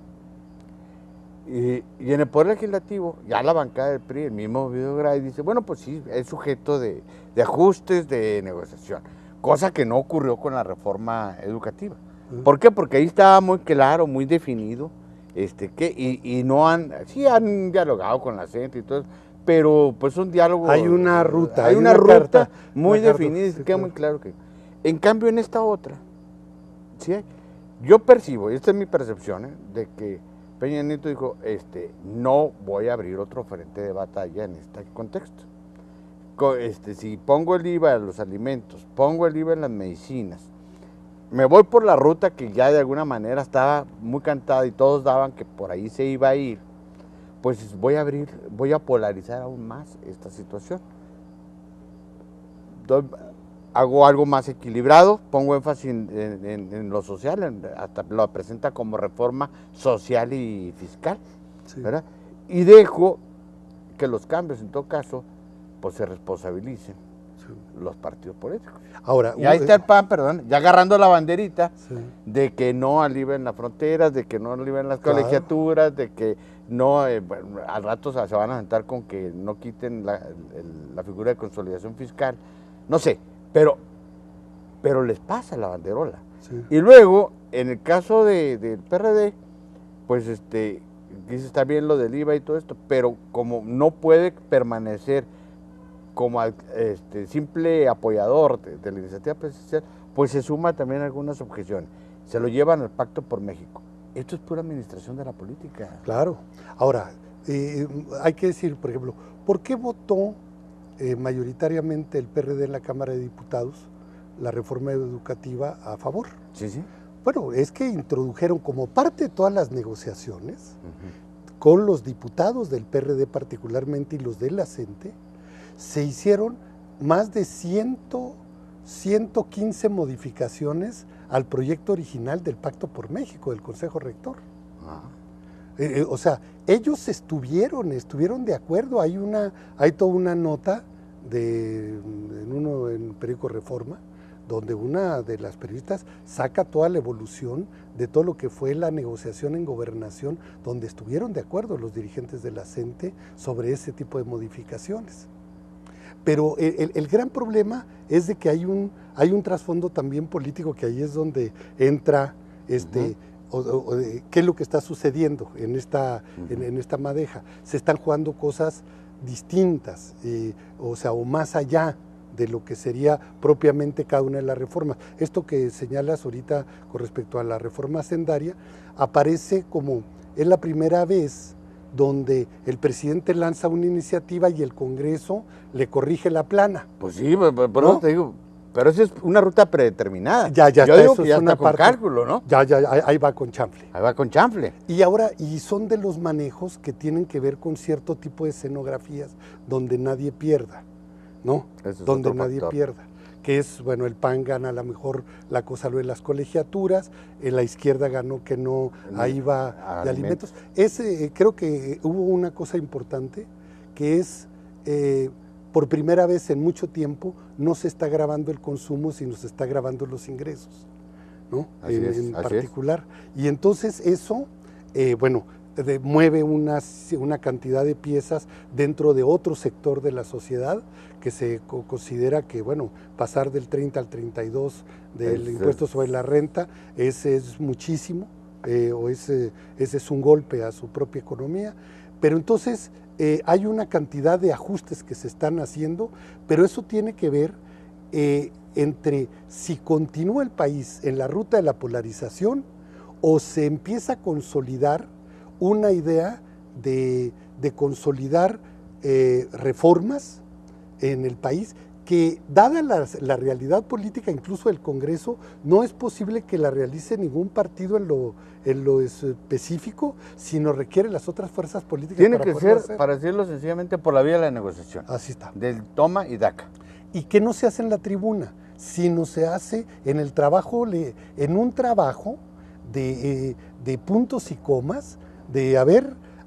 y en el Poder Legislativo, ya la bancada del PRI, el mismo Videogray, dice, bueno, pues sí, es sujeto de ajustes, de negociación, cosa que no ocurrió con la reforma educativa. ¿Por qué? Porque ahí estaba muy claro, muy definido, y no han dialogado con la gente y todo eso, pero pues un diálogo... Hay una ruta. Hay una ruta muy definida, y queda muy claro que... En cambio, en esta otra, ¿sí? Yo percibo, y esta es mi percepción, de que Peña Nieto dijo, no voy a abrir otro frente de batalla en este contexto. Si pongo el IVA en los alimentos, pongo el IVA en las medicinas, me voy por la ruta que ya de alguna manera estaba muy cantada y todos daban que por ahí se iba a ir, pues voy a polarizar aún más esta situación. Entonces, hago algo más equilibrado, pongo énfasis en lo social, hasta lo presenta como reforma social y fiscal, sí, ¿verdad? Y dejo que los cambios, en todo caso, pues se responsabilicen, sí, los partidos políticos. Ahora, y ahí está el PAN, ya agarrando la banderita, sí, de que no alivien las fronteras, de que no alivien las colegiaturas, de que no, bueno, al rato se van a sentar con que no quiten la figura de consolidación fiscal, no sé, pero les pasa la banderola. Sí. Y luego, en el caso del PRD, pues dice, está bien lo del IVA y todo esto, pero como no puede permanecer como simple apoyador de la iniciativa presidencial, pues se suma también algunas objeciones. Se lo llevan al Pacto por México. Esto es pura administración de la política. Claro. Ahora, hay que decir, por ejemplo, ¿por qué votó mayoritariamente el PRD en la Cámara de Diputados la reforma educativa a favor. Sí, sí. Bueno, es que introdujeron como parte de todas las negociaciones con los diputados del PRD particularmente y los de la CENTE, se hicieron más de 115 modificaciones al proyecto original del Pacto por México, del Consejo Rector. O sea, ellos estuvieron de acuerdo. Hay toda una nota en periódico Reforma, donde una de las periodistas saca toda la evolución de todo lo que fue la negociación en gobernación, donde estuvieron de acuerdo los dirigentes de la CENTE sobre ese tipo de modificaciones. Pero el gran problema es de que hay un trasfondo también político, que ahí es donde entra qué es lo que está sucediendo en esta madeja. Se están jugando cosas distintas, o más allá de lo que sería propiamente cada una de las reformas. Esto que señalas ahorita con respecto a la reforma hacendaria, aparece como es la primera vez donde el presidente lanza una iniciativa y el Congreso le corrige la plana. Pues sí, por eso te digo, pero esa es una ruta predeterminada. Ya Yo está, digo eso que ya es una está con parte, cálculo, ¿no? Ahí va con chanfle. Ahí va con chanfle. Y son de los manejos que tienen que ver con cierto tipo de escenografías donde nadie pierda, ¿no? Donde nadie pierda. Que es, bueno, el PAN gana a lo mejor la cosa lo de las colegiaturas, la izquierda ganó que no, ahí va de alimentos. Creo que hubo una cosa importante, que es, por primera vez en mucho tiempo, no se está grabando el consumo, sino se está grabando los ingresos, ¿no? En particular. Y entonces eso, mueve una cantidad de piezas dentro de otro sector de la sociedad que se considera que, pasar del 30 al 32 del impuesto sobre la renta, ese es muchísimo, ese es un golpe a su propia economía. Pero entonces hay una cantidad de ajustes que se están haciendo, pero eso tiene que ver entre si continúa el país en la ruta de la polarización o se empieza a consolidar una idea de consolidar reformas en el país que, dada la realidad política incluso del Congreso, no es posible que la realice ningún partido en lo específico, sino requiere las otras fuerzas políticas. Tiene que ser, para decirlo sencillamente, por la vía de la negociación. Así está. Del toma y daca. Y que no se hace en la tribuna, sino se hace en el trabajo, en un trabajo de puntos y comas,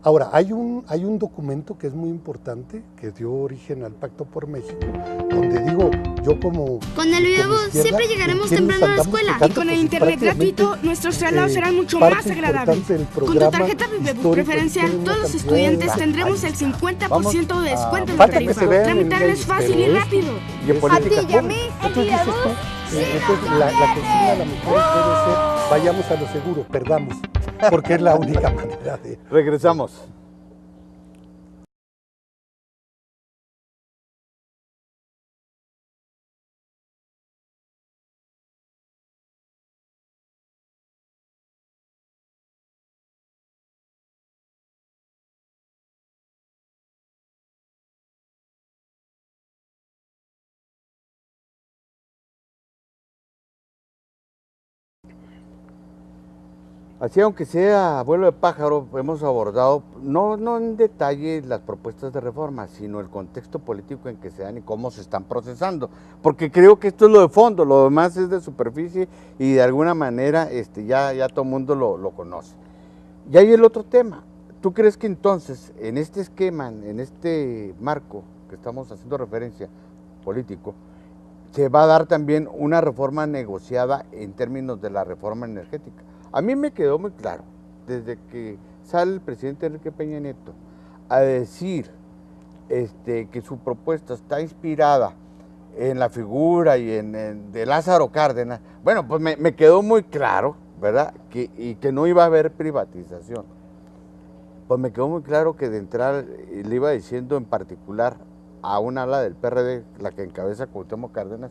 Ahora, hay un documento que es muy importante, que dio origen al Pacto por México, donde digo, yo como... Con el videobús siempre llegaremos temprano a la escuela. Y con el internet gratuito, nuestros traslados serán mucho más agradables. Con tu tarjeta Vivebus preferencial, todos los estudiantes tendremos el 50% de descuento en la tarifa. Tramitar es fácil y rápido. Y en política pública. Entonces la consigna a lo mejor puede ser, vayamos a lo seguro, perdamos, porque es la única manera de... Regresamos. Así, aunque sea vuelo de pájaro, hemos abordado, no en detalle las propuestas de reforma, sino el contexto político en que se dan y cómo se están procesando. Porque creo que esto es lo de fondo, lo demás es de superficie y de alguna manera ya todo el mundo lo conoce. Y hay el otro tema. ¿Tú crees que entonces, en este esquema, en este marco que estamos haciendo referencia político, se va a dar también una reforma negociada en términos de la reforma energética? A mí me quedó muy claro, desde que sale el presidente Enrique Peña Nieto a decir que su propuesta está inspirada en la figura y de Lázaro Cárdenas, bueno, pues me quedó muy claro, ¿verdad?, y que no iba a haber privatización. Pues me quedó muy claro que de entrada le iba diciendo en particular a una ala del PRD, la que encabeza Cuauhtémoc Cárdenas,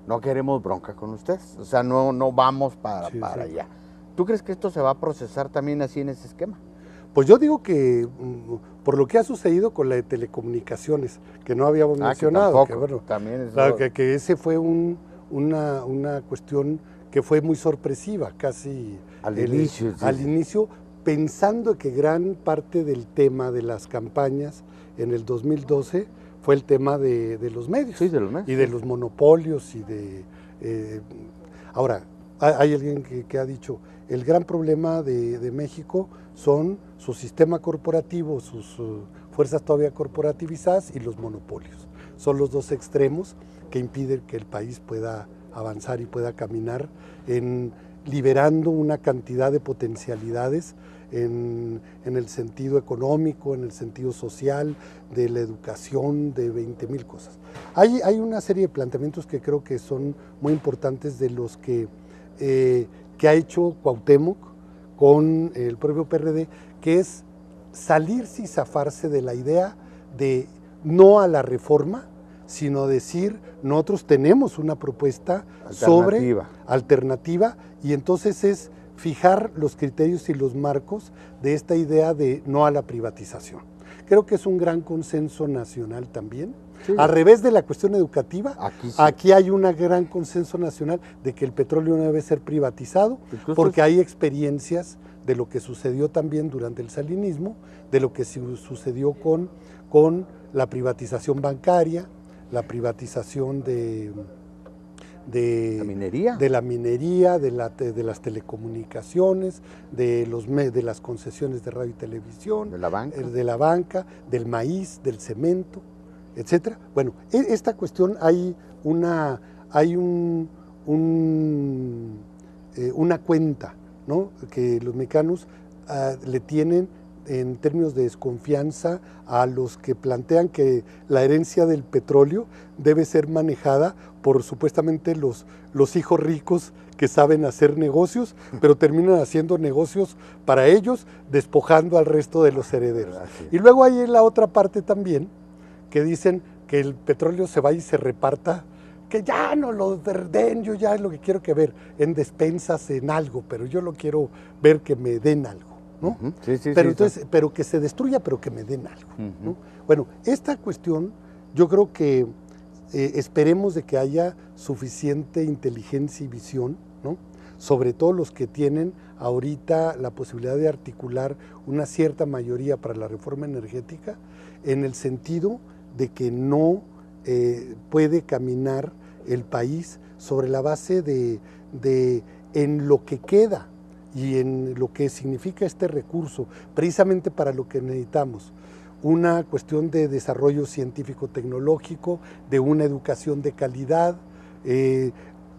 no queremos bronca con ustedes, o sea, no vamos para allá. ¿Tú crees que esto se va a procesar también así en ese esquema? Pues yo digo que por lo que ha sucedido con la de telecomunicaciones, que no habíamos mencionado. Que tampoco, también es claro, que ese fue una cuestión que fue muy sorpresiva, casi al inicio. Sí. Al inicio, pensando que gran parte del tema de las campañas en el 2012 fue el tema de los medios. Sí, de los medios. Y de los monopolios y de... ahora, hay alguien que ha dicho, el gran problema de México son su sistema corporativo, sus fuerzas todavía corporativizadas y los monopolios. Son los dos extremos que impiden que el país pueda avanzar y pueda caminar en liberando una cantidad de potencialidades en el sentido económico, en el sentido social, de la educación, de 20,000 cosas. Hay una serie de planteamientos que creo que son muy importantes de los que ha hecho Cuauhtémoc con el propio PRD, que es salirse y zafarse de la idea de no a la reforma, sino decir, nosotros tenemos una propuesta alternativa, y entonces es fijar los criterios y los marcos de esta idea de no a la privatización. Creo que es un gran consenso nacional también. Sí. Al revés de la cuestión educativa, aquí hay un gran consenso nacional de que el petróleo no debe ser privatizado, porque hay experiencias de lo que sucedió también durante el salinismo, de lo que sucedió con la privatización bancaria, la privatización de la minería, de las telecomunicaciones, de las concesiones de radio y televisión, de la banca, del maíz, del cemento, etcétera. Bueno, esta cuestión hay una cuenta, ¿no?, que los mexicanos le tienen en términos de desconfianza a los que plantean que la herencia del petróleo debe ser manejada por supuestamente los hijos ricos que saben hacer negocios, pero terminan haciendo negocios para ellos, despojando al resto de los herederos. Y luego hay la otra parte también, que dicen que el petróleo se vaya y se reparta, que ya no lo den, yo ya es lo que quiero que ver, en despensas, en algo, pero yo lo quiero ver que me den algo, ¿no? Pero que se destruya, pero que me den algo, ¿no? Bueno, esta cuestión, yo creo que esperemos de que haya suficiente inteligencia y visión, ¿no?, sobre todo los que tienen ahorita la posibilidad de articular una cierta mayoría para la reforma energética, en el sentido de que no puede caminar el país sobre la base de en lo que queda y en lo que significa este recurso, precisamente para lo que necesitamos, una cuestión de desarrollo científico-tecnológico, de una educación de calidad,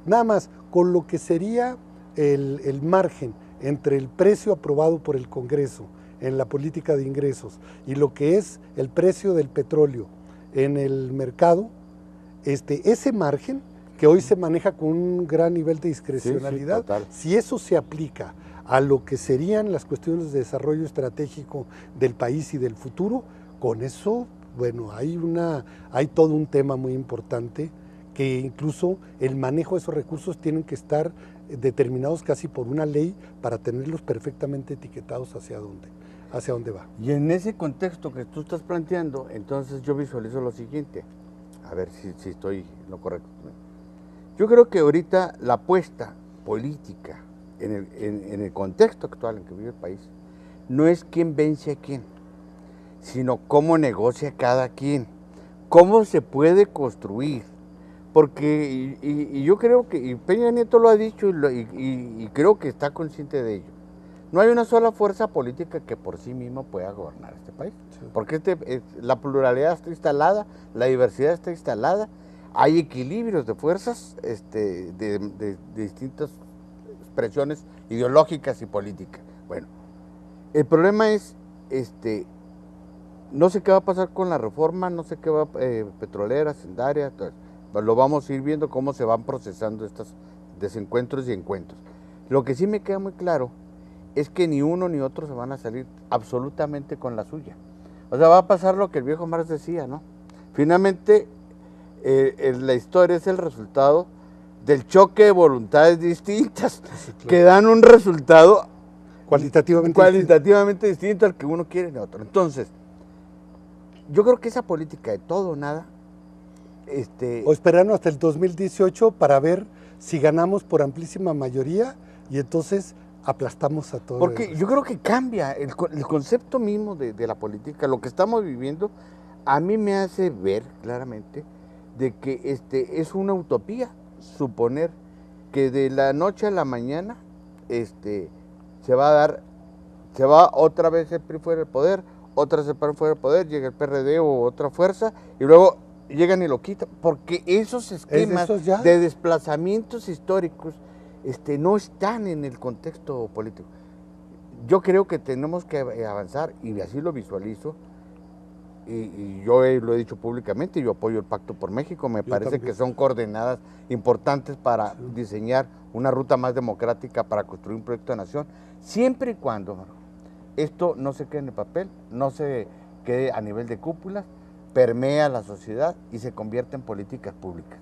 nada más con lo que sería el margen entre el precio aprobado por el Congreso en la política de ingresos y lo que es el precio del petróleo en el mercado, ese margen que hoy se maneja con un gran nivel de discrecionalidad, si eso se aplica a lo que serían las cuestiones de desarrollo estratégico del país y del futuro, con eso, bueno, hay todo un tema muy importante, que incluso el manejo de esos recursos tienen que estar determinados casi por una ley para tenerlos perfectamente etiquetados hacia dónde va. Y en ese contexto que tú estás planteando, entonces yo visualizo lo siguiente, a ver si estoy en lo correcto. Yo creo que ahorita la apuesta política en el contexto actual en que vive el país no es quién vence a quién, sino cómo negocia cada quien, cómo se puede construir. Porque, y yo creo que, y Peña Nieto lo ha dicho y creo que está consciente de ello, no hay una sola fuerza política que por sí misma pueda gobernar este país. Sí. Porque la pluralidad está instalada, la diversidad está instalada, hay equilibrios de fuerzas de distintas expresiones ideológicas y políticas. Bueno, el problema es, no sé qué va a pasar con la reforma, no sé qué va petrolera, sendaria, todo eso. Lo vamos a ir viendo cómo se van procesando estos desencuentros y encuentros. Lo que sí me queda muy claro es que ni uno ni otro se van a salir absolutamente con la suya. O sea, va a pasar lo que el viejo Marx decía, ¿no? Finalmente, la historia es el resultado del choque de voluntades distintas, sí, claro, que dan un resultado cualitativamente distinto al que uno quiere en otro. Entonces, yo creo que esa política de todo o nada... O esperarnos hasta el 2018 para ver si ganamos por amplísima mayoría y entonces aplastamos a todos. Porque yo creo que cambia el concepto mismo de la política, lo que estamos viviendo, a mí me hace ver claramente de que es una utopía suponer que de la noche a la mañana se va otra vez el PRI fuera del poder, otra vez el PAN fuera del poder, llega el PRD o otra fuerza y luego llegan y lo quitan, porque esos esquemas de desplazamientos históricos no están en el contexto político. Yo creo que tenemos que avanzar, y así lo visualizo, y yo lo he dicho públicamente, yo apoyo el Pacto por México, me parece también que son coordenadas importantes para diseñar una ruta más democrática para construir un proyecto de nación, siempre y cuando esto no se quede en el papel, no se quede a nivel de cúpulas, permea la sociedad y se convierte en políticas públicas.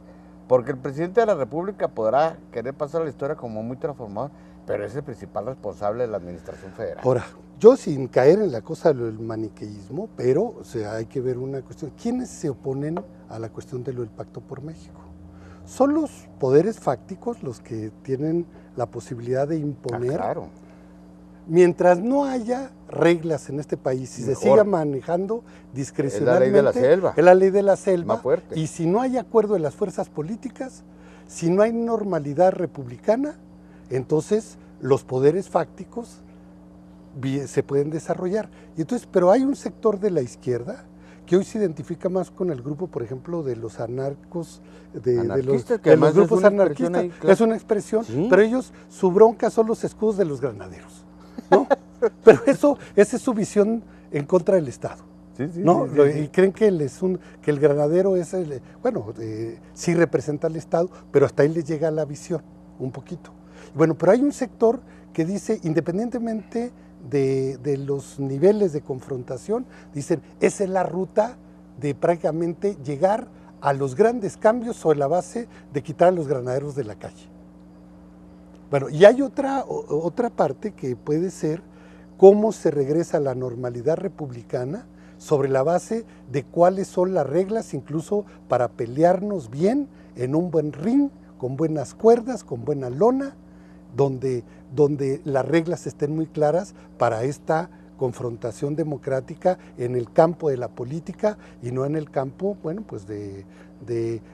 Porque el presidente de la República podrá querer pasar a la historia como muy transformador, pero es el principal responsable de la administración federal. Ahora, yo sin caer en la cosa del maniqueísmo, pero hay que ver una cuestión. ¿Quiénes se oponen a la cuestión de lo del Pacto por México? Son los poderes fácticos los que tienen la posibilidad de imponer. Claro. Mientras no haya reglas en este país y se siga manejando discrecionalmente, es la ley de la selva. Es la ley de la selva. Más fuerte. Y si no hay acuerdo de las fuerzas políticas, si no hay normalidad republicana, entonces los poderes fácticos se pueden desarrollar. Y entonces, pero hay un sector de la izquierda que hoy se identifica más con el grupo, por ejemplo, de los anarcos, de los grupos anarquistas. Claro. Es una expresión, ¿sí? Pero ellos, su bronca son los escudos de los granaderos, ¿no? Pero esa es su visión en contra del Estado. Sí, sí, ¿no? Sí. Y creen que que el granadero es sí representa al Estado, pero hasta ahí les llega la visión, un poquito. Bueno, pero hay un sector que dice, independientemente de los niveles de confrontación, dicen, esa es la ruta de prácticamente llegar a los grandes cambios sobre la base de quitar a los granaderos de la calle. Bueno, y hay otra parte que puede ser cómo se regresa a la normalidad republicana sobre la base de cuáles son las reglas, incluso para pelearnos bien en un buen ring, con buenas cuerdas, con buena lona, donde las reglas estén muy claras para esta confrontación democrática en el campo de la política y no en el campo, bueno, pues de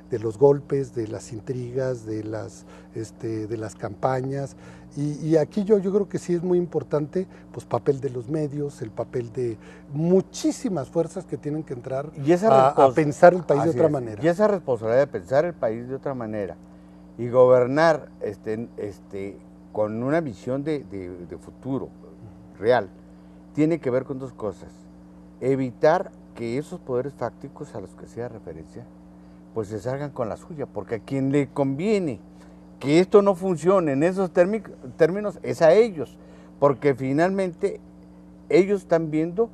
los golpes, de las intrigas, de las campañas. Y aquí yo creo que sí es muy importante, pues, papel de los medios, el papel de muchísimas fuerzas que tienen que entrar a pensar el país de otra manera. Y esa responsabilidad de pensar el país de otra manera y gobernar con una visión de futuro real, tiene que ver con dos cosas. Evitar que esos poderes fácticos a los que hacía referencia, pues se salgan con la suya, porque a quien le conviene que esto no funcione en esos términos es a ellos, porque finalmente ellos están viendo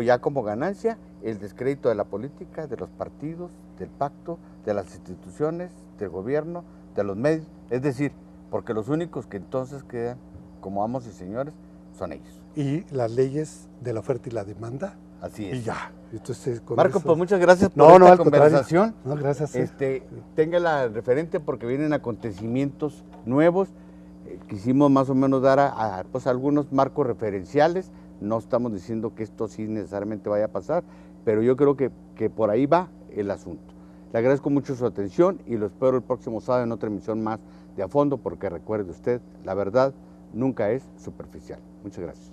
ya como ganancia el descrédito de la política, de los partidos, del pacto, de las instituciones, del gobierno, de los medios, es decir, porque los únicos que entonces quedan como amos y señores son ellos. Y las leyes de la oferta y la demanda. Así es. Y ya. Entonces, Marco, pues muchas gracias por esta conversación. No, gracias. Téngala referente porque vienen acontecimientos nuevos. Quisimos más o menos dar pues algunos marcos referenciales. No estamos diciendo que esto sí necesariamente vaya a pasar, pero yo creo que por ahí va el asunto. Le agradezco mucho su atención y lo espero el próximo sábado en otra emisión más de A Fondo, porque recuerde usted, la verdad nunca es superficial. Muchas gracias.